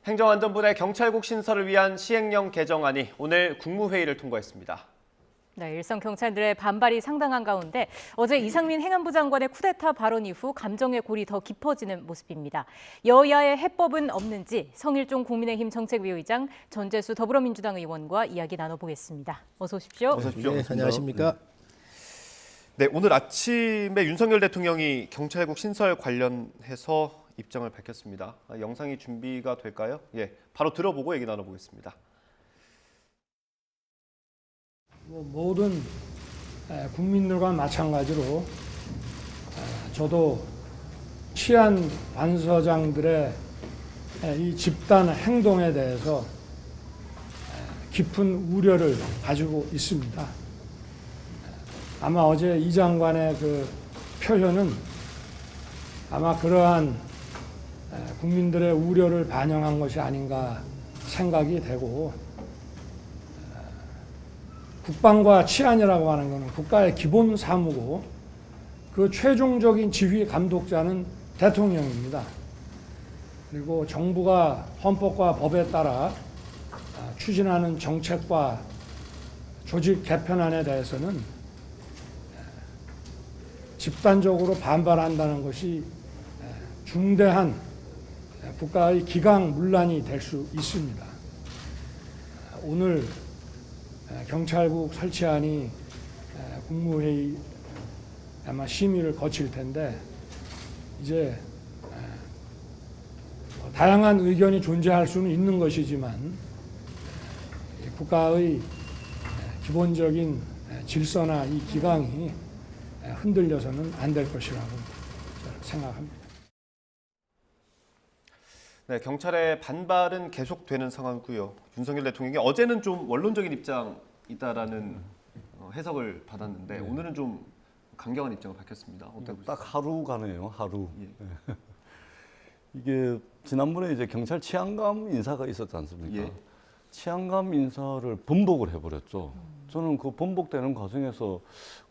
행정안전부 내 경찰국 신설을 위한 시행령 개정안이 오늘 국무회의를 통과했습니다. 네, 일선 경찰들의 반발이 상당한 가운데 어제 이상민 행안부 장관의 쿠데타 발언 이후 감정의 골이 더 깊어지는 모습입니다. 여야의 해법은 없는지 성일종 국민의힘 정책위의장, 전재수 더불어민주당 의원과 이야기 나눠보겠습니다. 어서 오십시오. 어서 오십시오. 네, 안녕하십니까? 네, 오늘 아침에 윤석열 대통령이 경찰국 신설 관련해서 입장을 밝혔습니다. 영상이 준비가 될까요? 예, 바로 들어보고 얘기 나눠보겠습니다. 모든 국민들과 마찬가지로 저도 치안 반서장들의 이 집단 행동에 대해서 깊은 우려를 가지고 있습니다. 아마 어제 이 장관의 그 표현은 아마 그러한 국민들의 우려를 반영한 것이 아닌가 생각이 되고, 국방과 치안이라고 하는 것은 국가의 기본 사무고 그 최종적인 지휘 감독자는 대통령입니다. 그리고 정부가 헌법과 법에 따라 추진하는 정책과 조직 개편안에 대해서는 집단적으로 반발한다는 것이 중대한 국가의 기강문란이 될 수 있습니다. 오늘 경찰국 설치안이 국무회의 아마 심의를 거칠 텐데, 이제 다양한 의견이 존재할 수는 있는 것이지만 국가의 기본적인 질서나 이 기강이 흔들려서는 안 될 것이라고 생각합니다. 네, 경찰의 반발은 계속되는 상황이고요. 윤석열 대통령이 어제는 좀 원론적인 입장이다라는 해석을 받았는데 오늘은 좀 강경한 입장을 밝혔습니다. 어떻게 보셨어요? 딱 하루 가네요, 하루. 예. 이게 지난번에 이제 경찰 치안감 인사가 있었지 않습니까? 예. 치안감 인사를 번복을 해버렸죠. 저는 그 번복되는 과정에서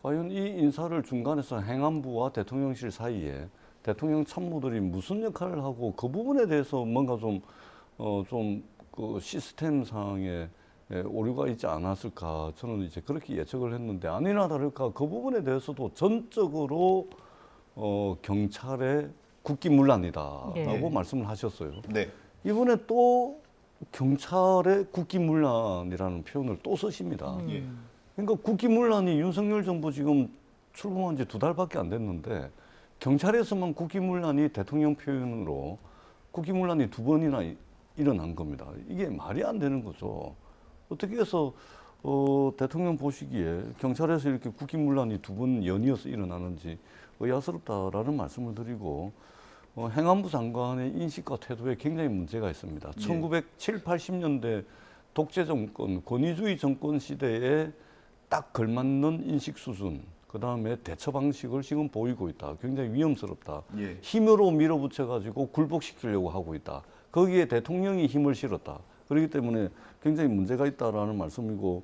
과연 이 인사를 중간에서 행안부와 대통령실 사이에 대통령 참모들이 무슨 역할을 하고 그 부분에 대해서 뭔가 그 시스템상의 오류가 있지 않았을까, 저는 이제 그렇게 예측을 했는데, 아니나 다를까 그 부분에 대해서도 전적으로 경찰의 국기문란이다라고 네. 말씀을 하셨어요. 네. 이번에 또 경찰의 국기문란이라는 표현을 또 쓰십니다. 예. 그러니까 국기문란이 윤석열 정부 지금 출범한 지 2달밖에 안 됐는데, 경찰에서만 국기문란이 대통령 표현으로 국기문란이 2번이나 일어난 겁니다. 이게 말이 안 되는 거죠. 어떻게 해서 대통령 보시기에 경찰에서 이렇게 국기문란이 2번 연이어서 일어나는지 의아스럽다라는 말씀을 드리고, 행안부 장관의 인식과 태도에 굉장히 문제가 있습니다. 예. 1970, 80년대 독재 정권, 권위주의 정권 시대에 딱 걸맞는 인식 수준, 그 다음에 대처 방식을 지금 보이고 있다. 굉장히 위험스럽다. 예. 힘으로 밀어붙여가지고 굴복시키려고 하고 있다. 거기에 대통령이 힘을 실었다. 그렇기 때문에 굉장히 문제가 있다라는 말씀이고,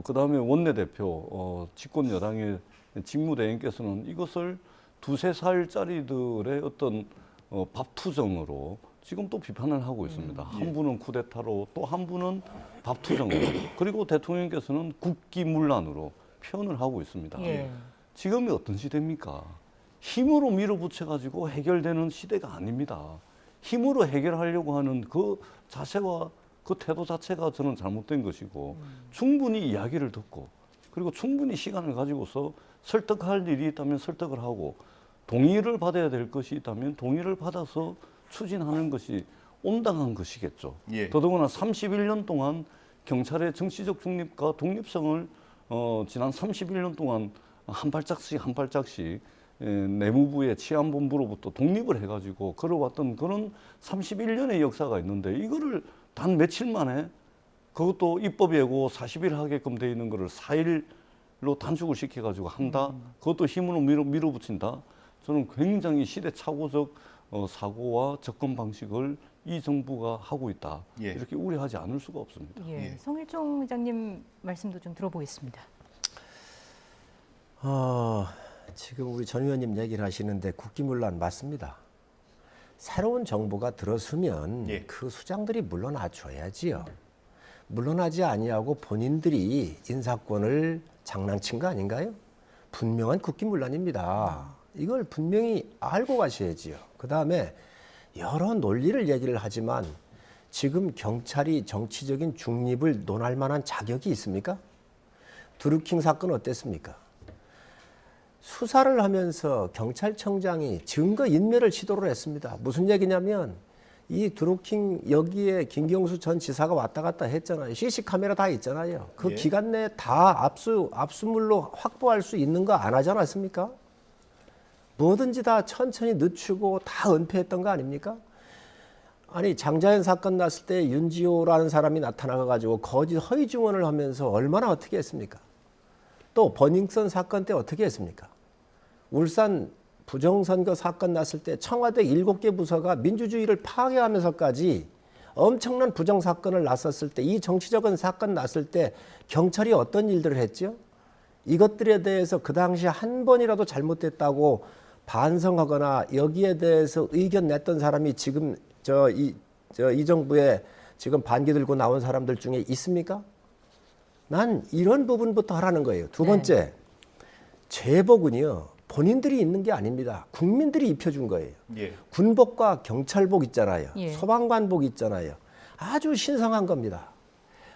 그 다음에 원내대표, 집권 여당의 직무대행께서는 이것을 2~3살짜리들의 어떤 밥투정으로 지금 또 비판을 하고 있습니다. 한 분은 쿠데타로, 또 한 분은 밥투정으로, 그리고 대통령께서는 국기문란으로 표현을 하고 있습니다. 예. 지금이 어떤 시대입니까? 힘으로 밀어붙여가지고 해결되는 시대가 아닙니다. 힘으로 해결하려고 하는 그 자세와 그 태도 자체가 저는 잘못된 것이고, 충분히 이야기를 듣고, 그리고 충분히 시간을 가지고서 설득할 일이 있다면 설득을 하고, 동의를 받아야 될 것이 있다면 동의를 받아서 추진하는 것이 온당한 것이겠죠. 예. 더더구나 31년 동안 경찰의 정치적 중립과 독립성을 지난 31년 동안 한 발짝씩 한 발짝씩 내무부의 치안본부로부터 독립을 해가지고 걸어왔던 그런 31년의 역사가 있는데, 이거를 단 며칠 만에, 그것도 입법 예고 40일 하게끔 돼 있는 거를 4일로 단축을 시켜가지고 한다. 그것도 힘으로 밀어붙인다. 저는 굉장히 시대착오적 사고와 접근 방식을 이 정부가 하고 있다. 예. 이렇게 우려하지 않을 수가 없습니다. 예. 예. 성일종 회장님 말씀도 좀 들어보겠습니다. 지금 우리 전 의원님 얘기를 하시는데 국기문란 맞습니다. 새로운 정부가 들어서면 예. 그 수장들이 물러나 줘야지요. 물러나지 아니하고 본인들이 인사권을 장난친 거 아닌가요? 분명한 국기문란입니다. 이걸 분명히 알고 가셔야지요. 그다음에 여러 논리를 얘기를 하지만 지금 경찰이 정치적인 중립을 논할 만한 자격이 있습니까? 드루킹 사건 어땠습니까? 수사를 하면서 경찰청장이 증거 인멸을 시도를 했습니다. 무슨 얘기냐면 이 드루킹 여기에 김경수 전 지사가 왔다 갔다 했잖아요. CC 카메라 다 있잖아요. 그 예. 기간 내에 다 압수물로 확보할 수 있는 거 안 하지 않았습니까? 뭐든지 다 천천히 늦추고 다 은폐했던 거 아닙니까? 아니 장자연 사건 났을 때 윤지호라는 사람이 나타나가지고 거짓 허위 증언을 하면서 얼마나 어떻게 했습니까? 또 버닝썬 사건 때 어떻게 했습니까? 울산 부정선거 사건 났을 때 청와대 7개 부서가 민주주의를 파괴하면서까지 엄청난 부정사건을 났었을 때 이 정치적인 사건 났을 때 경찰이 어떤 일들을 했죠? 이것들에 대해서 그 당시 한 번이라도 잘못됐다고 반성하거나 여기에 대해서 의견 냈던 사람이 지금 이 정부에 지금 반기 들고 나온 사람들 중에 있습니까? 난 이런 부분부터 하라는 거예요. 두 번째, 제복은요. 본인들이 있는 게 아닙니다. 국민들이 입혀준 거예요. 예. 군복과 경찰복 있잖아요. 예. 소방관복 있잖아요. 아주 신성한 겁니다.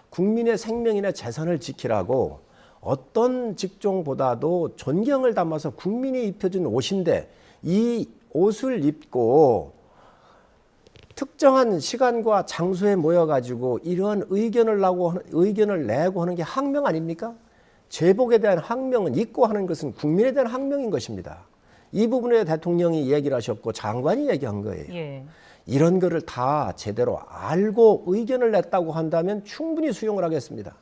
국민의 생명이나 재산을 지키라고 어떤 직종보다도 존경을 담아서 국민이 입혀준 옷인데 이 옷을 입고 특정한 시간과 장소에 모여가지고 이런 의견을 내고 하는 게 항명 아닙니까? 제복에 대한 항명은 입고 하는 것은 국민에 대한 항명인 것입니다. 이 부분에 대통령이 얘기를 하셨고 장관이 얘기한 거예요. 예. 이런 거를 다 제대로 알고 의견을 냈다고 한다면 충분히 수용을 하겠습니다.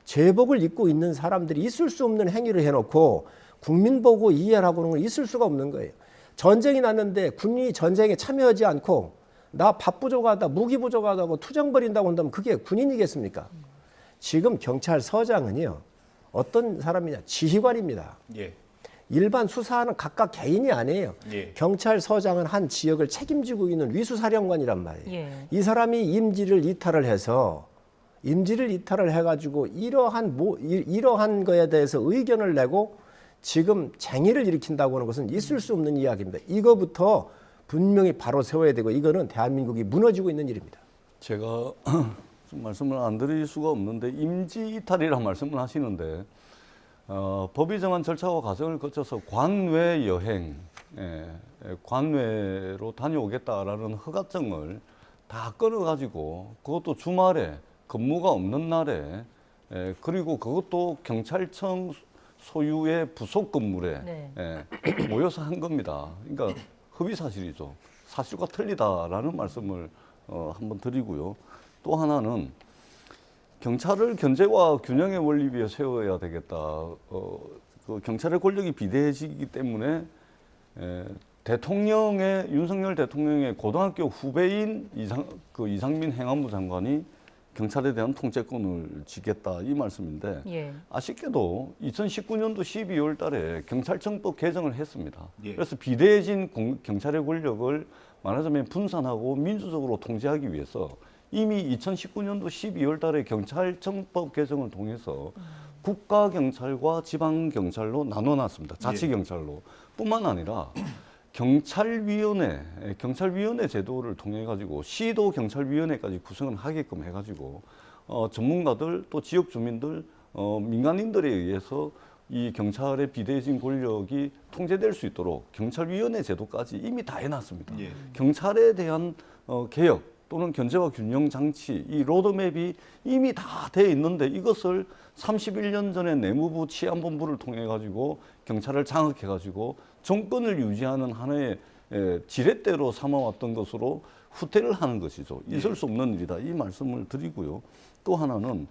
제복을 입고 있는 사람들이 있을 수 없는 행위를 해놓고 국민 보고 이해를 하고 그런 건 있을 수가 없는 거예요. 전쟁이 났는데 군인이 전쟁에 참여하지 않고 나 밥 부족하다, 무기 부족하다고 투정 벌인다고 한다면 그게 군인이겠습니까? 지금 경찰서장은요. 어떤 사람이냐? 지휘관입니다. 예. 일반 수사하는 각각 개인이 아니에요. 예. 경찰서장은 한 지역을 책임지고 있는 위수사령관이란 말이에요. 예. 이 사람이 임지를 이탈을 해가지고 이러한 거에 대해서 의견을 내고 지금 쟁의를 일으킨다고 하는 것은 있을 수 없는 이야기입니다. 이거부터 분명히 바로 세워야 되고 이거는 대한민국이 무너지고 있는 일입니다. 제가 좀 말씀을 안 드릴 수가 없는데 임지 이탈이라는 말씀을 하시는데 법이 정한 절차와 과정을 거쳐서 관외 여행, 관외로 다녀오겠다라는 허가증을 다 끊어가지고 그것도 주말에 근무가 없는 날에 그리고 그것도 경찰청 소유의 부속 건물에 네. 모여서 한 겁니다. 그러니까 허위 사실이죠. 사실과 틀리다라는 말씀을 한번 드리고요. 또 하나는 경찰을 견제와 균형의 원리 위에 세워야 되겠다. 그 경찰의 권력이 비대해지기 때문에 윤석열 대통령의 고등학교 후배인 이상민 행안부 장관이 경찰에 대한 통제권을 쥐겠다 이 말씀인데 예. 아쉽게도 2019년도 12월 달에 경찰청법 개정을 했습니다. 예. 그래서 비대해진 경찰의 권력을 말하자면 분산하고 민주적으로 통제하기 위해서 이미 2019년도 12월 달에 경찰청법 개정을 통해서 국가경찰과 지방경찰로 나눠놨습니다. 자치경찰로. 뿐만 아니라 경찰위원회 제도를 통해 가지고 시도 경찰위원회까지 구성을 하게끔 해가지고 전문가들 또 지역 주민들 민간인들에 의해서 이 경찰의 비대해진 권력이 통제될 수 있도록 경찰위원회 제도까지 이미 다 해놨습니다. 예. 경찰에 대한 개혁 또는 견제와 균형 장치 이 로드맵이 이미 다 돼 있는데 이것을 31년 전에 내무부 치안본부를 통해 가지고 경찰을 장악해 가지고 정권을 유지하는 하나의 지렛대로 삼아왔던 것으로 후퇴를 하는 것이죠. 있을 수 없는 일이다. 이 말씀을 드리고요. 또 하나는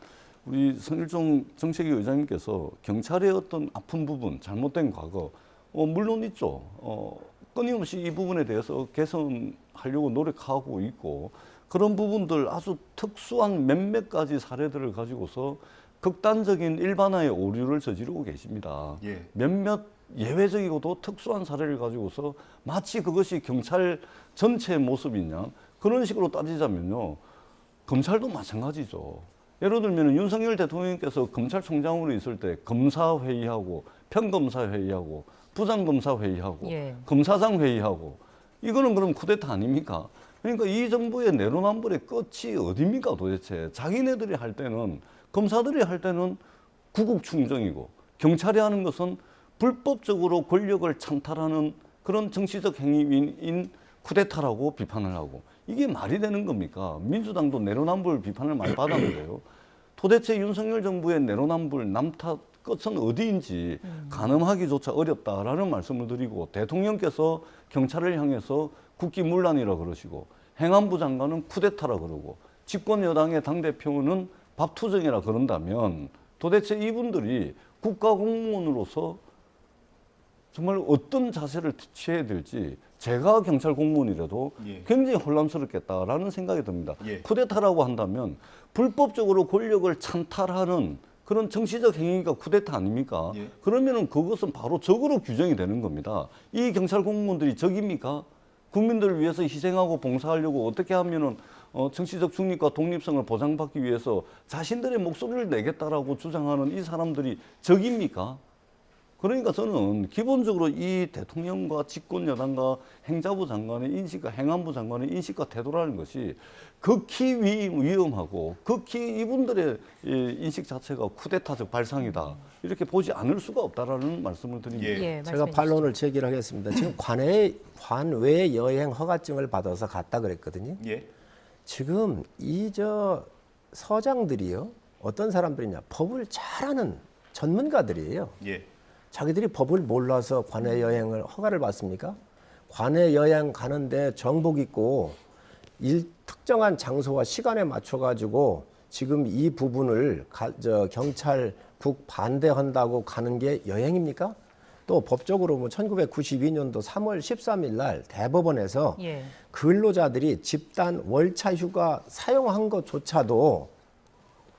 우리 성일종 정책위 의장님께서 경찰의 어떤 아픈 부분, 잘못된 과거, 물론 있죠. 끊임없이 이 부분에 대해서 개선하려고 노력하고 있고 그런 부분들 아주 특수한 몇몇 가지 사례들을 가지고서 극단적인 일반화의 오류를 저지르고 계십니다. 예. 몇몇 예외적이고도 특수한 사례를 가지고서 마치 그것이 경찰 전체의 모습이냐 그런 식으로 따지자면요. 검찰도 마찬가지죠. 예를 들면 윤석열 대통령께서 검찰총장으로 있을 때 검사회의하고 평검사회의하고 부장검사회의하고 예. 검사장 회의하고 이거는 그럼 쿠데타 아닙니까? 그러니까 이 정부의 내로남불의 끝이 어디입니까 도대체? 자기네들이 할 때는 검사들이 할 때는 구국 충정이고 경찰이 하는 것은 불법적으로 권력을 찬탈하는 그런 정치적 행위인 쿠데타라고 비판을 하고 이게 말이 되는 겁니까? 민주당도 내로남불 비판을 많이 받았는데요. 도대체 윤석열 정부의 내로남불 남탓 끝은 어디인지 가늠하기조차 어렵다라는 말씀을 드리고 대통령께서 경찰을 향해서 국기문란이라 그러시고 행안부 장관은 쿠데타라 그러고 집권 여당의 당대표는 밥투정이라 그런다면 도대체 이분들이 국가공무원으로서 정말 어떤 자세를 취해야 될지 제가 경찰 공무원이라도 예. 굉장히 혼란스럽겠다라는 생각이 듭니다. 예. 쿠데타라고 한다면 불법적으로 권력을 찬탈하는 그런 정치적 행위가 쿠데타 아닙니까? 예. 그러면은 그것은 바로 적으로 규정이 되는 겁니다. 이 경찰 공무원들이 적입니까? 국민들을 위해서 희생하고 봉사하려고 어떻게 하면은 정치적 중립과 독립성을 보장받기 위해서 자신들의 목소리를 내겠다라고 주장하는 이 사람들이 적입니까? 그러니까 저는 기본적으로 이 대통령과 집권 여당과 행자부 장관의 인식과 행안부 장관의 인식과 태도라는 것이 극히 위험하고 극히 이분들의 인식 자체가 쿠데타적 발상이다. 이렇게 보지 않을 수가 없다라는 말씀을 드립니다. 예. 예, 제가 말씀해 반론을 제기하겠습니다. 지금 관외 여행 허가증을 받아서 갔다 그랬거든요. 예. 지금 서장들이요, 어떤 사람들이냐, 법을 잘하는 전문가들이에요. 예. 자기들이 법을 몰라서 관외 여행을 허가를 받습니까? 관외 여행 가는데 정복 입고 특정한 장소와 시간에 맞춰 가지고 지금 이 부분을 경찰국 반대한다고 가는 게 여행입니까? 또 법적으로 1992년도 3월 13일 날 대법원에서 예. 근로자들이 집단 월차 휴가 사용한 것조차도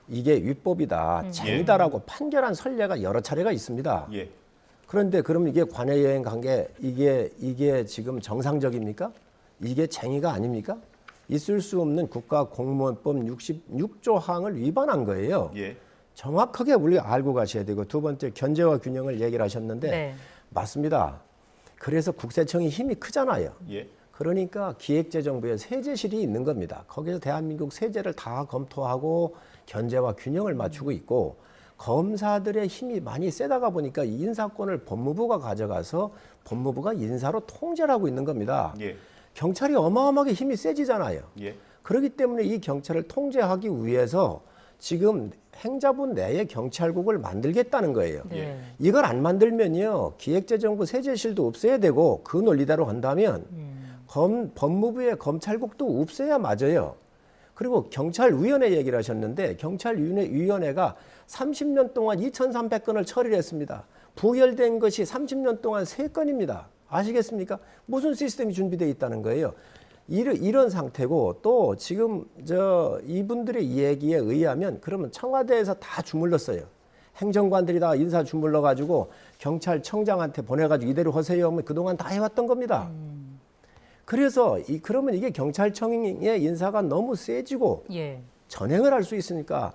이게 위법이다, 쟁이다라고 판결한 선례가 여러 차례가 있습니다. 예. 그런데 그럼 이게 관외 여행 간 게 이게 지금 정상적입니까? 이게 쟁의가 아닙니까? 있을 수 없는 국가공무원법 66조 항을 위반한 거예요. 예. 정확하게 우리가 알고 가셔야 되고, 두 번째 견제와 균형을 얘기를 하셨는데 네. 맞습니다. 그래서 국세청이 힘이 크잖아요. 예. 그러니까 기획재정부에 세제실이 있는 겁니다. 거기서 대한민국 세제를 다 검토하고 견제와 균형을 맞추고 있고, 검사들의 힘이 많이 세다가 보니까 이 인사권을 법무부가 가져가서 법무부가 인사로 통제를 하고 있는 겁니다. 예. 경찰이 어마어마하게 힘이 세지잖아요. 예. 그렇기 때문에 이 경찰을 통제하기 위해서 지금 행자부 내에 경찰국을 만들겠다는 거예요. 네. 이걸 안 만들면요, 기획재정부 세제실도 없애야 되고, 그 논리대로 한다면 법무부의 검찰국도 없애야 맞아요. 그리고 경찰위원회 얘기를 하셨는데, 경찰위원회가 30년 동안 2,300건을 처리를 했습니다. 부결된 것이 30년 동안 3건입니다. 아시겠습니까? 무슨 시스템이 준비되어 있다는 거예요. 이런 상태고, 또 지금 이분들의 얘기에 의하면 그러면 청와대에서 다 주물렀어요. 행정관들이 다 인사 주물러 가지고 경찰청장한테 보내가지고 이대로 하세요 하면 그동안 다 해왔던 겁니다. 그래서 그러면 이게 경찰청의 인사가 너무 세지고 예. 전행을 할 수 있으니까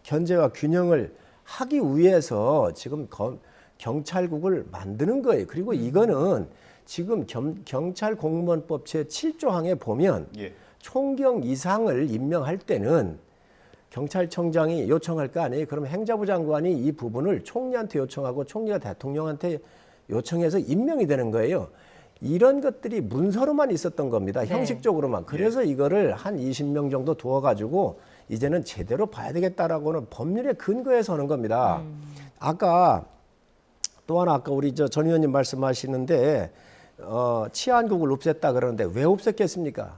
견제와 균형을 하기 위해서 지금 경찰국을 만드는 거예요. 그리고 이거는 지금 경찰공무원법 제7조 항에 보면 예. 총경 이상을 임명할 때는 경찰청장이 요청할 거 아니에요. 그럼 행자부 장관이 이 부분을 총리한테 요청하고 총리가 대통령한테 요청해서 임명이 되는 거예요. 이런 것들이 문서로만 있었던 겁니다. 네. 형식적으로만. 그래서 이거를 한 20명 정도 두어가지고 이제는 제대로 봐야 되겠다라고는 법률에 근거해서 하는 겁니다. 아까 우리 전 의원님 말씀하시는데 치안국을 없앴다 그러는데 왜 없앴겠습니까?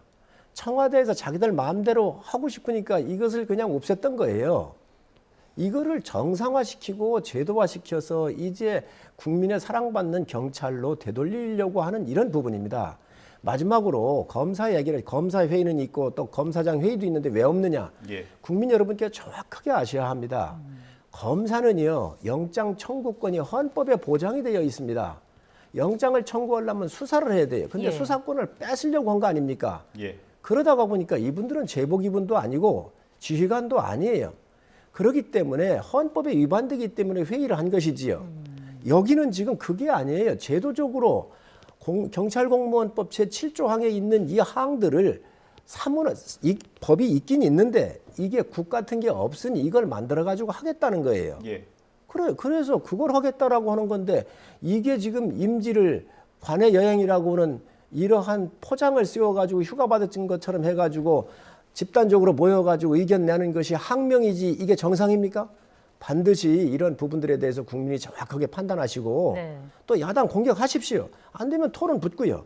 청와대에서 자기들 마음대로 하고 싶으니까 이것을 그냥 없앴던 거예요. 이거를 정상화시키고 제도화시켜서 이제 국민의 사랑받는 경찰로 되돌리려고 하는 이런 부분입니다. 마지막으로 검사 회의는 있고 또 검사장 회의도 있는데 왜 없느냐? 예. 국민 여러분께 정확하게 아셔야 합니다. 검사는요, 영장 청구권이 헌법에 보장이 되어 있습니다. 영장을 청구하려면 수사를 해야 돼요. 근데 예. 수사권을 뺏으려고 한 거 아닙니까? 예. 그러다가 보니까 이분들은 제보기관도 아니고 지휘관도 아니에요. 그렇기 때문에 헌법에 위반되기 때문에 회의를 한 것이지요. 여기는 지금 그게 아니에요. 제도적으로 경찰공무원법 제7조 항에 있는 이 항들을 사무는 이 법이 있긴 있는데 이게 국 같은 게 없으니 이걸 만들어 가지고 하겠다는 거예요. 예. 그래서 그걸 하겠다라고 하는 건데 이게 지금 임지를 관내 여행이라고는 이러한 포장을 씌워가지고 휴가 받은 것처럼 해가지고 집단적으로 모여가지고 의견 내는 것이 항명이지 이게 정상입니까? 반드시 이런 부분들에 대해서 국민이 정확하게 판단하시고 네. 또 야당 공격하십시오. 안 되면 토론 붙고요.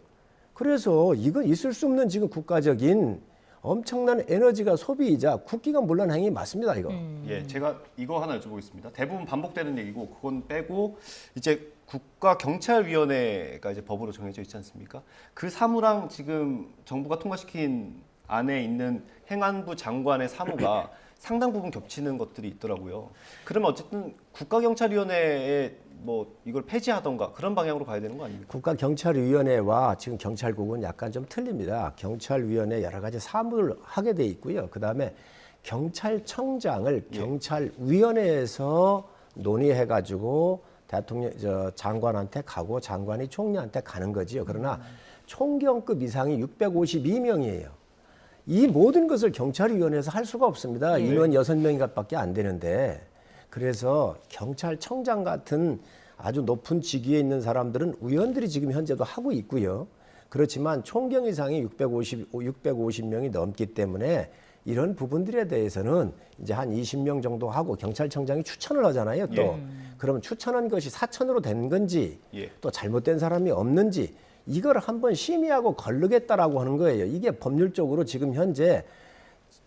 그래서 이건 있을 수 없는 지금 국가적인 엄청난 에너지가 소비이자 국기가 물러난 행위 맞습니다, 이거. 예, 제가 이거 하나 여쭤보겠습니다. 대부분 반복되는 얘기고 그건 빼고 이제 국가경찰위원회가 이제 법으로 정해져 있지 않습니까? 그 사무랑 지금 정부가 통과시킨 안에 있는 행안부 장관의 사무가 상당 부분 겹치는 것들이 있더라고요. 그러면 어쨌든 국가경찰위원회에 뭐 이걸 폐지하던가 그런 방향으로 가야 되는 거 아닙니까? 국가경찰위원회와 지금 경찰국은 약간 좀 틀립니다. 경찰위원회 여러 가지 사무를 하게 돼 있고요. 그다음에 경찰청장을 경찰위원회에서 논의해가지고 대통령 장관한테 가고 장관이 총리한테 가는 거지요. 그러나 총경급 이상이 652명이에요. 이 모든 것을 경찰위원회에서 할 수가 없습니다. 인원 6명밖에 안 되는데 그래서 경찰청장 같은 아주 높은 직위에 있는 사람들은 의원들이 지금 현재도 하고 있고요. 그렇지만 총경 이상이 650명이 넘기 때문에 이런 부분들에 대해서는 이제 한 20명 정도 하고 경찰청장이 추천을 하잖아요. 또 그러면 추천한 것이 사천으로 된 건지 또 잘못된 사람이 없는지 이걸 한번 심의하고 거르겠다라고 하는 거예요. 이게 법률적으로 지금 현재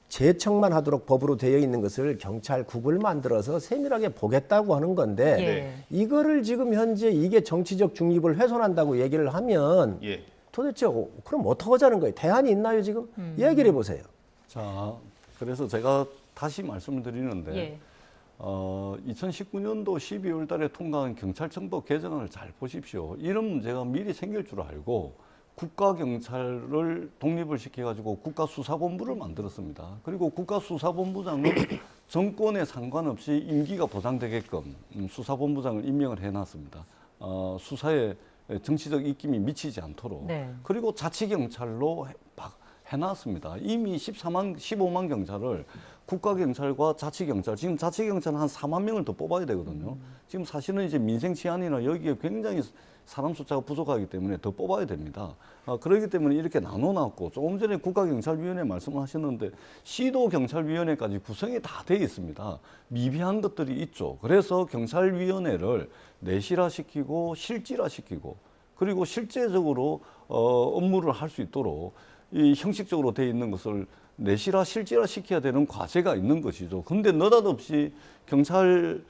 제청만 하도록 법으로 되어 있는 것을 경찰국을 만들어서 세밀하게 보겠다고 하는 건데 이거를 지금 현재 이게 정치적 중립을 훼손한다고 얘기를 하면 도대체 그럼 어떻게 하자는 거예요? 대안이 있나요 지금? 얘기를 해보세요. 자, 그래서 제가 다시 말씀을 드리는데 2019년도 12월 달에 통과한 경찰청법 개정안을 잘 보십시오. 이런 문제가 미리 생길 줄 알고 국가경찰을 독립을 시켜가지고 국가수사본부를 만들었습니다. 그리고 국가수사본부장은 정권에 상관없이 임기가 보장되게끔 수사본부장을 임명을 해놨습니다. 수사에 정치적 입김이 미치지 않도록. 그리고 자치경찰로 해놨습니다. 이미 15만 경찰을 국가경찰과 자치경찰, 지금 자치경찰은 한 4만 명을 더 뽑아야 되거든요. 지금 사실은 이제 민생치안이나 여기에 굉장히 사람 숫자가 부족하기 때문에 더 뽑아야 됩니다. 그렇기 때문에 이렇게 나눠놨고 조금 전에 국가경찰위원회 말씀하셨는데 시도경찰위원회까지 구성이 다 돼 있습니다. 미비한 것들이 있죠. 그래서 경찰위원회를 내실화시키고 실질화시키고 그리고 실제적으로 업무를 할 수 있도록 이 형식적으로 돼 있는 것을 내실화, 실질화 시켜야 되는 과제가 있는 것이죠. 근데 느닷없이 경찰,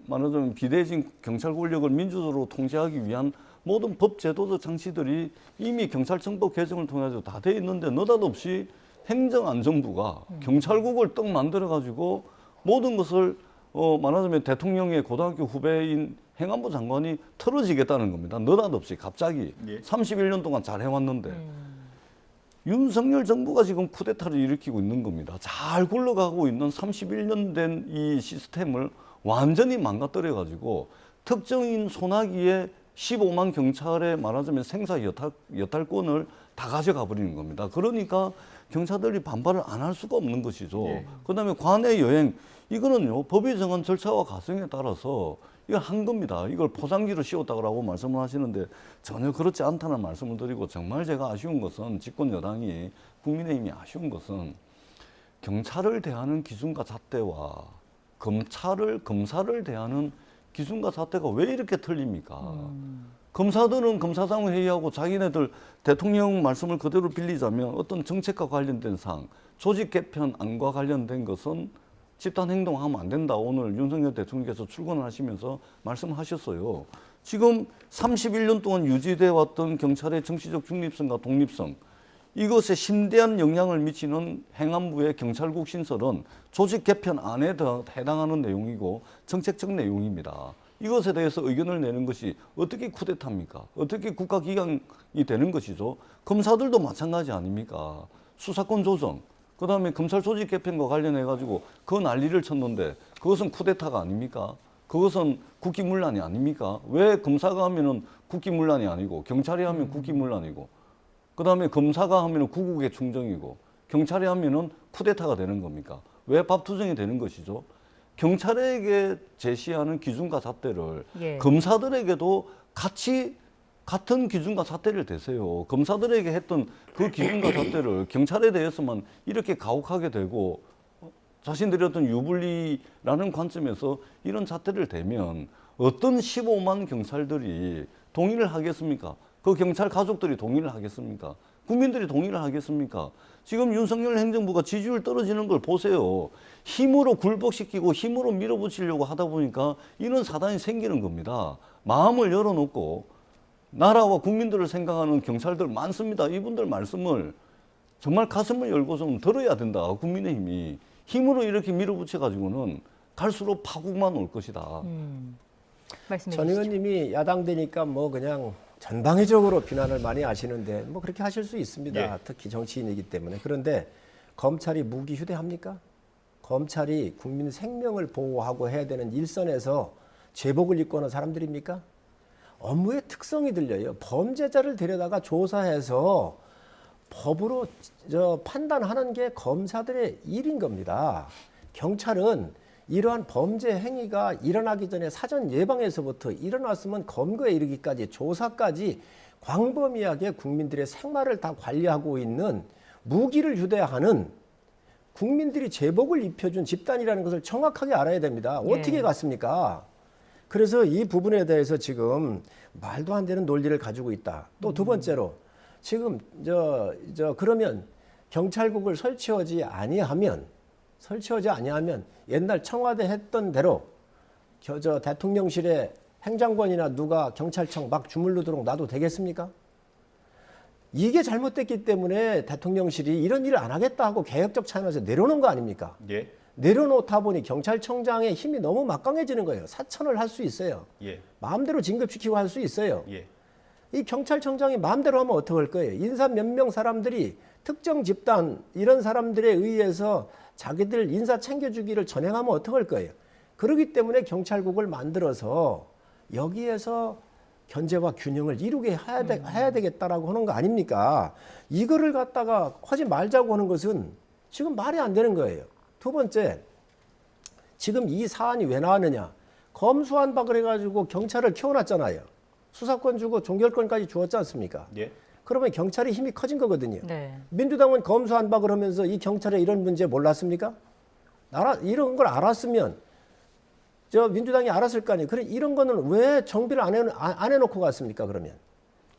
말하자면 비대해진 경찰 권력을 민주적으로 통제하기 위한 모든 법 제도적 장치들이 이미 경찰청법 개정을 통해서 다 돼 있는데 느닷없이 행정안전부가 경찰국을 떡 만들어가지고 모든 것을 말하자면 대통령의 고등학교 후배인 행안부 장관이 털어지겠다는 겁니다. 느닷없이 갑자기 31년 동안 잘 해왔는데 윤석열 정부가 지금 쿠데타를 일으키고 있는 겁니다. 잘 굴러가고 있는 31년 된 이 시스템을 완전히 망가뜨려가지고 특정인 손아귀에 15만 경찰의 말하자면 생사 여탈권을 다 가져가 버리는 겁니다. 그러니까 경찰들이 반발을 안 할 수가 없는 것이죠. 그다음에 관내 여행 이거는요 법이 정한 절차와 과정에 따라서 이거 한 겁니다. 이걸 포장지로 씌웠다고 말씀을 하시는데 전혀 그렇지 않다는 말씀을 드리고 정말 제가 아쉬운 것은 집권 여당이 국민의힘이 아쉬운 것은 경찰을 대하는 기준과 잣대와 검사를 대하는 기준과 잣대가 왜 이렇게 틀립니까? 검사들은 검사장 회의하고 자기네들 대통령 말씀을 그대로 빌리자면 어떤 정책과 관련된 사항, 조직 개편안과 관련된 것은 집단 행동하면 안 된다. 오늘 윤석열 대통령께서 출근을 하시면서 말씀하셨어요. 지금 31년 동안 유지돼 왔던 경찰의 정치적 중립성과 독립성 이것에 심대한 영향을 미치는 행안부의 경찰국 신설은 조직 개편 안에 해당하는 내용이고 정책적 내용입니다. 이것에 대해서 의견을 내는 것이 어떻게 쿠데타입니까? 어떻게 국가기관이 되는 것이죠? 검사들도 마찬가지 아닙니까? 수사권 조정, 그다음에 검찰 조직 개편과 관련해가지고 그 난리를 쳤는데 그것은 쿠데타가 아닙니까? 그것은 국기문란이 아닙니까? 왜 검사가 하면은 국기문란이 아니고 경찰이 하면 국기문란이고 그다음에 검사가 하면은 구국의 충정이고 경찰이 하면은 쿠데타가 되는 겁니까? 왜 밥투정이 되는 것이죠? 경찰에게 제시하는 기준과 잣대를 예. 검사들에게도 같은 기준과 잣대를 대세요. 검사들에게 했던 그 기준과 잣대를 경찰에 대해서만 이렇게 가혹하게 되고 자신들이 어떤 유불리라는 관점에서 이런 잣대를 대면 어떤 15만 경찰들이 동의를 하겠습니까? 그 경찰 가족들이 동의를 하겠습니까? 국민들이 동의를 하겠습니까? 지금 윤석열 행정부가 지지율 떨어지는 걸 보세요. 힘으로 굴복시키고 힘으로 밀어붙이려고 하다 보니까 이런 사단이 생기는 겁니다. 마음을 열어놓고 나라와 국민들을 생각하는 경찰들 많습니다. 이분들 말씀을 정말 가슴을 열고 좀 들어야 된다. 국민의힘이 힘으로 이렇게 밀어붙여가지고는 갈수록 파국만 올 것이다. 말씀해 전 주시죠. 의원님이 야당 되니까 뭐 그냥 전방위적으로 비난을 많이 하시는데 뭐 그렇게 하실 수 있습니다. 예. 특히 정치인이기 때문에. 그런데 검찰이 무기 휴대합니까? 검찰이 국민 생명을 보호하고 해야 되는 일선에서 제복을 입고 하는 사람들입니까? 업무의 특성이 들려요. 범죄자를 데려다가 조사해서 법으로 판단하는 게 검사들의 일인 겁니다. 경찰은 이러한 범죄 행위가 일어나기 전에 사전 예방에서부터 일어났으면 검거에 이르기까지 조사까지 광범위하게 국민들의 생활을 다 관리하고 있는 무기를 휴대하는 국민들이 제복을 입혀준 집단이라는 것을 정확하게 알아야 됩니다. 어떻게 예. 갔습니까? 그래서 이 부분에 대해서 지금 말도 안 되는 논리를 가지고 있다. 또 두 번째로 지금 그러면 경찰국을 설치하지 아니하면 옛날 청와대 했던 대로 대통령실에 행장관이나 누가 경찰청 막 주물르도록 놔도 되겠습니까? 이게 잘못됐기 때문에 대통령실이 이런 일을 안 하겠다 하고 개혁적 차원에서 내려놓은 거 아닙니까? 예. 내려놓다 보니 경찰청장의 힘이 너무 막강해지는 거예요. 사천을 할 수 있어요. 예. 마음대로 진급시키고 할 수 있어요. 예. 이 경찰청장이 마음대로 하면 어떻게 할 거예요? 인사 몇 명 사람들이 특정 집단 이런 사람들에 의해서 자기들 인사 챙겨주기를 전행하면 어떻게 할 거예요? 그렇기 때문에 경찰국을 만들어서 여기에서 견제와 균형을 이루게 해야 되겠다라고 하는 거 아닙니까? 이거를 갖다가 하지 말자고 하는 것은 지금 말이 안 되는 거예요. 두 번째, 지금 이 사안이 왜 나왔느냐? 검수완박을 해가지고 경찰을 키워놨잖아요. 수사권 주고 종결권까지 주었지 않습니까? 예. 그러면 경찰의 힘이 커진 거거든요. 네. 민주당은 검수완박을 하면서 이 경찰의 이런 문제 몰랐습니까? 이런 걸 알았으면 민주당이 알았을 거 아니에요. 그래 이런 거는 왜 정비를 안 해놓고 갔습니까? 그러면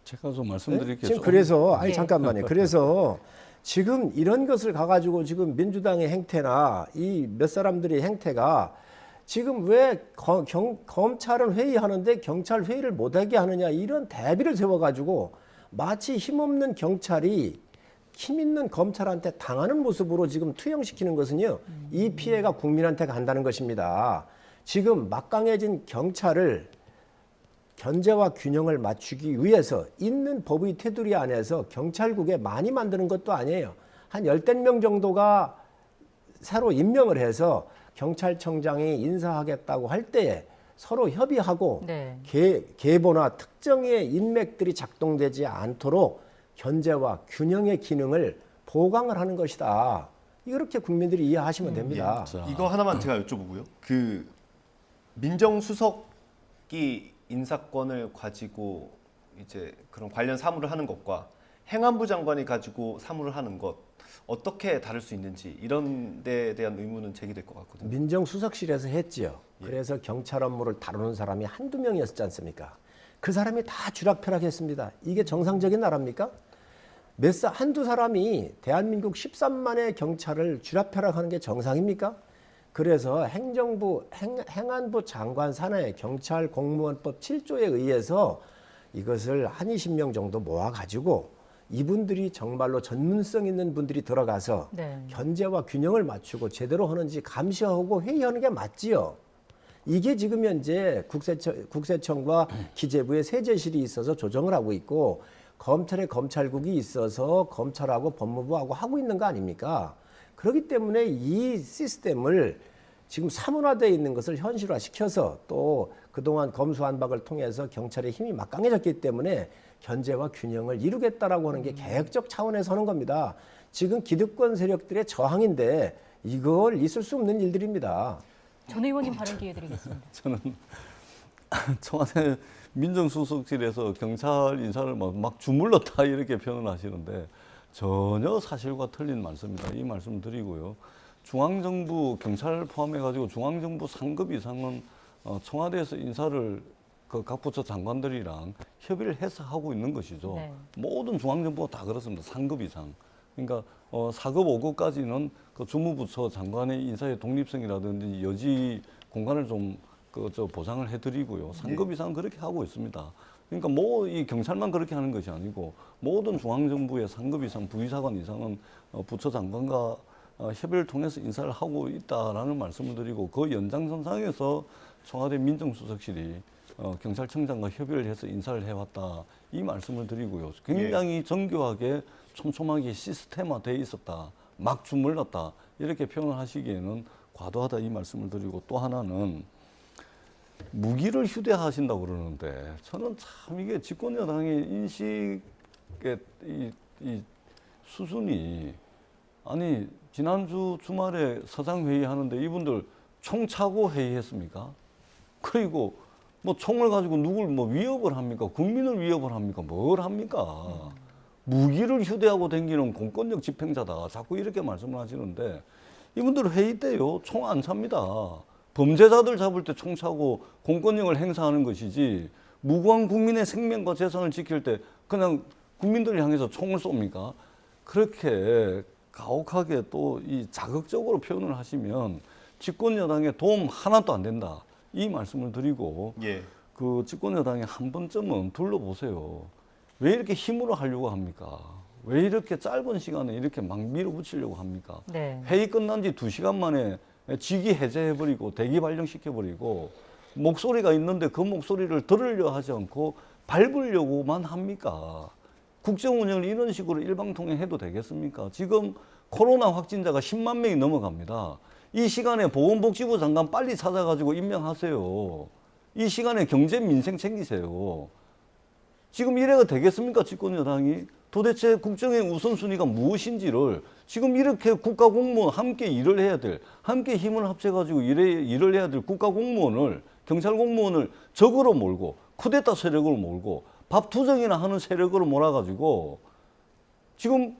제가 좀 말씀드릴게요. 지금 그래서 예. 잠깐만요. 그래서 지금 이런 것을 가가지고 지금 민주당의 행태나 이 몇 사람들의 행태가 지금 왜 검찰은 회의하는데 경찰 회의를 못하게 하느냐 이런 대비를 세워가지고 마치 힘없는 경찰이 힘 있는 검찰한테 당하는 모습으로 지금 투영시키는 것은요. 이 피해가 국민한테 간다는 것입니다. 지금 막강해진 경찰을 견제와 균형을 맞추기 위해서 있는 법의 테두리 안에서 경찰국에 많이 만드는 것도 아니에요. 한 10명 정도가 새로 임명을 해서 경찰청장이 인사하겠다고 할 때에 서로 협의하고 네. 계보나 특정의 인맥들이 작동되지 않도록 견제와 균형의 기능을 보강을 하는 것이다. 이렇게 국민들이 이해하시면 됩니다. 자. 이거 하나만 제가 여쭤보고요. 그 민정수석이 인사권을 가지고 이제 그런 관련 사무를 하는 것과 행안부 장관이 가지고 사무를 하는 것 어떻게 다를 수 있는지 이런 데에 대한 의문은 제기될 것 같거든요. 민정수석실에서 했지요. 그래서 경찰 업무를 다루는 사람이 한두 명이었지 않습니까? 그 사람이 다 쥐락펴락했습니다. 이게 정상적인 나라입니까? 한두 사람이 대한민국 13만의 경찰을 쥐락펴락하는 게 정상입니까? 그래서 행안부 장관 산하의 경찰 공무원법 7조에 의해서 이것을 한 20명 정도 모아가지고 이분들이 정말로 전문성 있는 분들이 들어가서 네. 견제와 균형을 맞추고 제대로 하는지 감시하고 회의하는 게 맞지요. 이게 지금 현재 국세청과 기재부의 세제실이 있어서 조정을 하고 있고 검찰의 검찰국이 있어서 검찰하고 법무부하고 하고 있는 거 아닙니까? 그렇기 때문에 이 시스템을 지금 사문화되어 있는 것을 현실화시켜서 또 그동안 검수완박을 통해서 경찰의 힘이 막강해졌기 때문에 견제와 균형을 이루겠다라고 하는 게 계획적 차원에서 하는 겁니다. 지금 기득권 세력들의 저항인데 이걸 있을 수 없는 일들입니다. 전 의원님 발언 기회 드리겠습니다. 저는 청와대 민정수석실에서 경찰 인사를 막 주물렀다 이렇게 표현을 하시는데 전혀 사실과 틀린 말씀입니다. 이 말씀 드리고요. 중앙정부 경찰 포함해가지고 중앙정부 상급 이상은 청와대에서 인사를 각 부처 장관들이랑 협의를 해서 하고 있는 것이죠. 네. 모든 중앙정부가 다 그렇습니다. 상급 이상. 그러니까 4급, 5급까지는 그 주무부처 장관의 인사의 독립성이라든지 여지 공간을 좀 보장을 해드리고요. 상급 이상 그렇게 하고 있습니다. 그러니까 뭐 이 경찰만 그렇게 하는 것이 아니고 모든 중앙정부의 상급 이상, 부의사관 이상은 부처 장관과 협의를 통해서 인사를 하고 있다라는 말씀을 드리고 그 연장선상에서 청와대 민정수석실이 경찰청장과 협의를 해서 인사를 해왔다 이 말씀을 드리고요. 굉장히 정교하게 촘촘하게 시스템화되어 있었다. 막 주물렀다. 이렇게 표현을 하시기에는 과도하다 이 말씀을 드리고 또 하나는 무기를 휴대하신다고 그러는데 저는 참 이게 집권 여당의 인식의 이 수준이 아니 지난주 주말에 서장 회의하는데 이분들 총 차고 회의했습니까? 그리고 뭐 총을 가지고 누굴 뭐 위협을 합니까? 국민을 위협을 합니까? 뭘 합니까? 무기를 휴대하고 다니는 공권력 집행자다. 자꾸 이렇게 말씀을 하시는데 이분들 회의 때요. 총 안 찹니다. 범죄자들 잡을 때 총 차고 공권력을 행사하는 것이지 무고한 국민의 생명과 재산을 지킬 때 그냥 국민들을 향해서 총을 쏩니까? 그렇게 가혹하게 또 이 자극적으로 표현을 하시면 집권 여당에 도움 하나도 안 된다. 이 말씀을 드리고 예. 그 집권 여당에 한 번쯤은 둘러보세요. 왜 이렇게 힘으로 하려고 합니까? 왜 이렇게 짧은 시간에 이렇게 막 밀어붙이려고 합니까? 네. 회의 끝난 지 2시간 만에 직위 해제해버리고 대기 발령시켜버리고 목소리가 있는데 그 목소리를 들으려 하지 않고 밟으려고만 합니까? 국정 운영을 이런 식으로 일방통행해도 되겠습니까? 지금 코로나 확진자가 10만 명이 넘어갑니다. 이 시간에 보건복지부 장관 빨리 찾아가지고 임명하세요. 이 시간에 경제 민생 챙기세요. 지금 이래가 되겠습니까? 집권 여당이 도대체 국정의 우선순위가 무엇인지를 지금 이렇게 국가공무원 함께 일을 해야 될, 함께 힘을 합쳐가지고 일을 해야 될 국가공무원을, 경찰공무원을 적으로 몰고 쿠데타 세력으로 몰고 밥 투정이나 하는 세력으로 몰아가지고 지금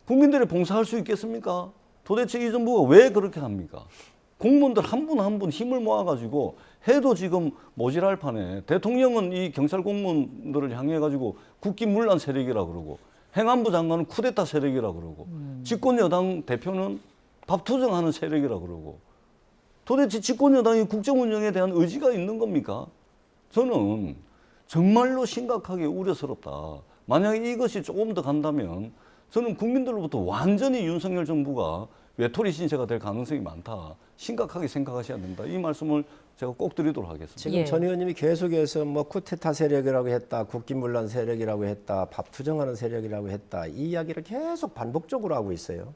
국민들이 봉사할 수 있겠습니까? 도대체 이 정부가 왜 그렇게 합니까? 공무원들 한 분 한 분 힘을 모아가지고 해도 지금 모질할 판에 대통령은 이 경찰 공무원들을 향해 가지고 국기문란 세력이라 그러고 행안부 장관은 쿠데타 세력이라 그러고 집권 여당 대표는 밥 투정하는 세력이라 그러고 도대체 집권 여당이 국정 운영에 대한 의지가 있는 겁니까? 저는 정말로 심각하게 우려스럽다. 만약에 이것이 조금 더 간다면 저는 국민들로부터 완전히 윤석열 정부가 외톨이 신세가 될 가능성이 많다. 심각하게 생각하셔야 된다. 이 말씀을 제가 꼭 드리도록 하겠습니다. 지금 예. 전 의원님이 계속해서 뭐 쿠데타 세력이라고 했다, 국기문란 세력이라고 했다, 밥 투정하는 세력이라고 했다 이 이야기를 계속 반복적으로 하고 있어요.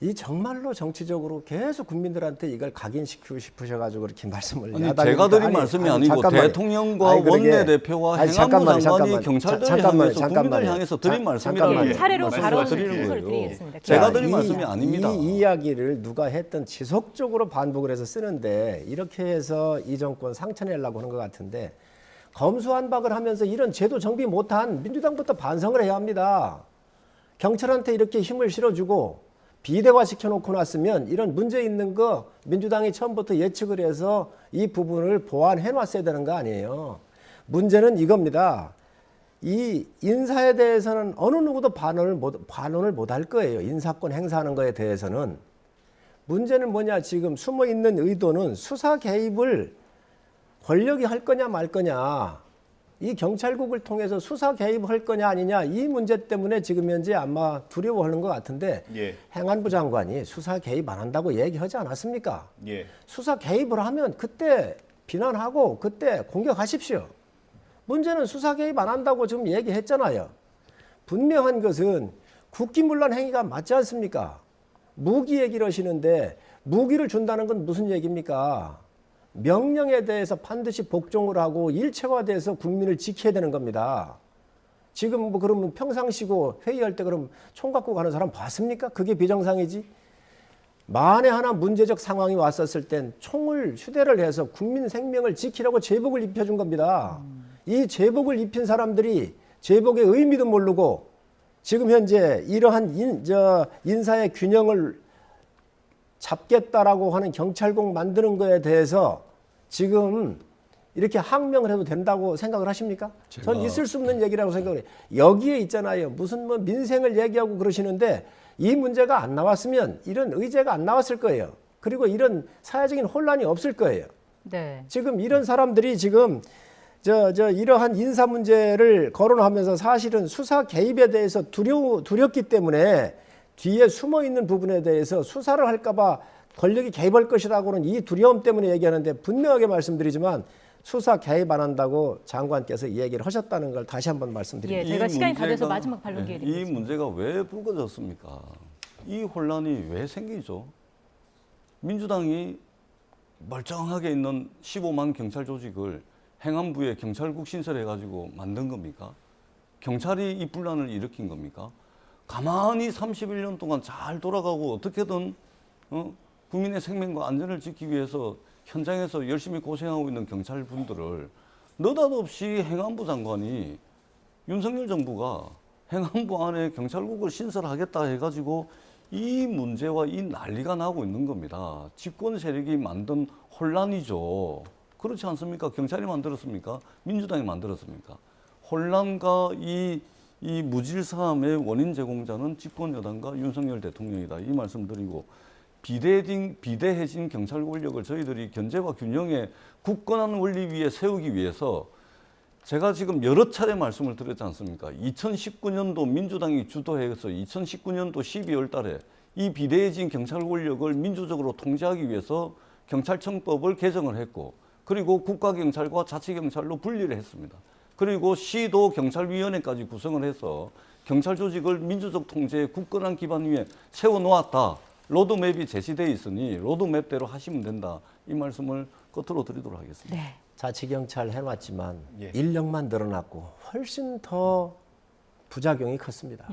이 정말로 정치적으로 계속 국민들한테 이걸 각인시키고 싶으셔가지고 그렇게 말씀을 아니, 야당이니까. 제가 드린 말씀이 아니고 잠깐만요. 대통령과 아니, 그러게. 원내대표와 아니, 행안부 장관이 잠깐만요. 경찰들을 잠깐만요. 향해서 국민들을 잠깐만요. 향해서 드린 자, 말씀이라는 잠깐만요. 차례로 말씀을 발언 드리는 순서를 거예요. 드리겠습니다. 제가 자, 드린 말씀이 아닙니다. 이 이야기를 누가 했든 지속적으로 반복을 해서 쓰는데 이렇게 해서 이 정권 상처내려고 하는 것 같은데 검수완박을 하면서 이런 제도 정비 못한 민주당부터 반성을 해야 합니다. 경찰한테 이렇게 힘을 실어주고 비대화 시켜놓고 났으면 이런 문제 있는 거 민주당이 처음부터 예측을 해서 이 부분을 보완해 놨어야 되는 거 아니에요. 문제는 이겁니다. 이 인사에 대해서는 어느 누구도 반론을 못 할 거예요. 인사권 행사하는 거에 대해서는. 문제는 뭐냐, 지금 숨어 있는 의도는 수사 개입을 권력이 할 거냐 말 거냐. 이 경찰국을 통해서 수사 개입할 거냐 아니냐 이 문제 때문에 지금 현재 아마 두려워하는 것 같은데 예. 행안부 장관이 수사 개입 안 한다고 얘기하지 않았습니까? 예. 수사 개입을 하면 그때 비난하고 그때 공격하십시오. 문제는 수사 개입 안 한다고 지금 얘기했잖아요. 분명한 것은 국기문란 행위가 맞지 않습니까? 무기 얘기를 하시는데 무기를 준다는 건 무슨 얘기입니까? 명령에 대해서 반드시 복종을 하고 일체화돼서 국민을 지켜야 되는 겁니다. 지금 뭐 그러면 평상시고 회의할 때 그럼 총 갖고 가는 사람 봤습니까? 그게 비정상이지. 만에 하나 문제적 상황이 왔었을 땐 총을 휴대를 해서 국민 생명을 지키라고 제복을 입혀준 겁니다. 이 제복을 입힌 사람들이 제복의 의미도 모르고 지금 현재 이러한 인사의 균형을 잡겠다라고 하는 경찰국 만드는 거에 대해서 지금 이렇게 항명을 해도 된다고 생각을 하십니까? 전 있을 수 없는 얘기라고 생각을 해요. 여기에 있잖아요. 무슨 뭐 민생을 얘기하고 그러시는데 이 문제가 안 나왔으면 이런 의제가 안 나왔을 거예요. 그리고 이런 사회적인 혼란이 없을 거예요. 네. 지금 이런 사람들이 지금 이러한 인사 문제를 거론하면서 사실은 수사 개입에 대해서 두렵기 때문에 뒤에 숨어 있는 부분에 대해서 수사를 할까봐 권력이 개입할 것이라고는 이 두려움 때문에 얘기하는데 분명하게 말씀드리지만 수사 개입 안 한다고 장관께서 이 얘기를 하셨다는 걸 다시 한번 말씀드립니다. 예, 제가 시간이 다 돼서 문제가- 마지막 반론 기회 이 드리겠습니다. 문제가 왜 불거졌습니까? 이 혼란이 왜 생기죠? 민주당이 멀쩡하게 있는 15만 경찰 조직을 행안부에 경찰국 신설해가지고 만든 겁니까? 경찰이 이 분란을 일으킨 겁니까? 가만히 31년 동안 잘 돌아가고 어떻게든 국민의 생명과 안전을 지키기 위해서 현장에서 열심히 고생하고 있는 경찰분들을 느닷없이 행안부 장관이 윤석열 정부가 행안부 안에 경찰국을 신설하겠다 해가지고 이 문제와 이 난리가 나고 있는 겁니다. 집권 세력이 만든 혼란이죠. 그렇지 않습니까? 경찰이 만들었습니까? 민주당이 만들었습니까? 혼란과 이 무질서함의 원인 제공자는 집권 여당과 윤석열 대통령이다. 이 말씀드리고 비대해진 경찰 권력을 저희들이 견제와 균형의 굳건한 원리 위에 세우기 위해서 제가 지금 여러 차례 말씀을 드렸지 않습니까? 2019년도 민주당이 주도해서 2019년도 12월 달에 이 비대해진 경찰 권력을 민주적으로 통제하기 위해서 경찰청법을 개정을 했고 그리고 국가경찰과 자치경찰로 분리를 했습니다. 그리고 시도 경찰위원회까지 구성을 해서 경찰 조직을 민주적 통제의 굳건한 기반 위에 세워놓았다. 로드맵이 제시되어 있으니 로드맵대로 하시면 된다. 이 말씀을 끝으로 드리도록 하겠습니다. 네. 자치경찰 해놨지만 예. 인력만 늘어났고 훨씬 더 부작용이 컸습니다.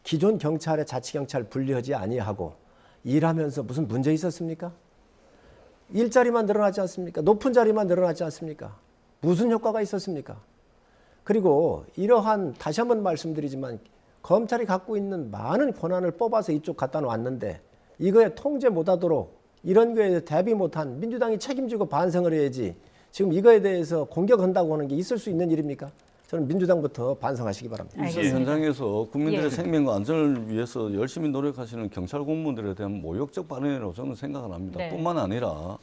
기존 경찰에 자치경찰 분리하지 아니하고 일하면서 무슨 문제 있었습니까? 일자리만 늘어나지 않습니까? 높은 자리만 늘어나지 않습니까? 무슨 효과가 있었습니까? 그리고 이러한 다시 한번 말씀드리지만 검찰이 갖고 있는 많은 권한을 뽑아서 이쪽 갖다 놨는데 이거에 통제 못하도록 이런 거에 대비 못한 민주당이 책임지고 반성을 해야지 지금 이거에 대해서 공격한다고 하는 게 있을 수 있는 일입니까? 저는 민주당부터 반성하시기 바랍니다. 일선 알겠습니다. 현장에서 국민들의 예. 생명과 안전을 위해서 열심히 노력하시는 경찰 공무원들에 대한 모욕적 발언이라고 저는 생각을 합니다. 네. 뿐만 아니라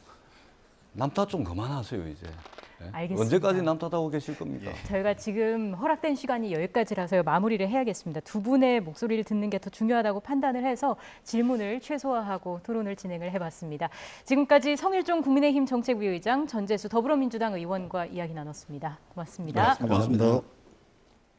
남탓 좀 그만하세요 이제. 예? 알겠습니다. 언제까지 남탓하고 계실 겁니까? 저희가 지금 허락된 시간이 여기까지라서요. 마무리를 해야겠습니다. 두 분의 목소리를 듣는 게 더 중요하다고 판단을 해서 질문을 최소화하고 토론을 진행을 해봤습니다. 지금까지 성일종 국민의힘 정책위의장, 전재수 더불어민주당 의원과 이야기 나눴습니다. 고맙습니다. 고맙습니다.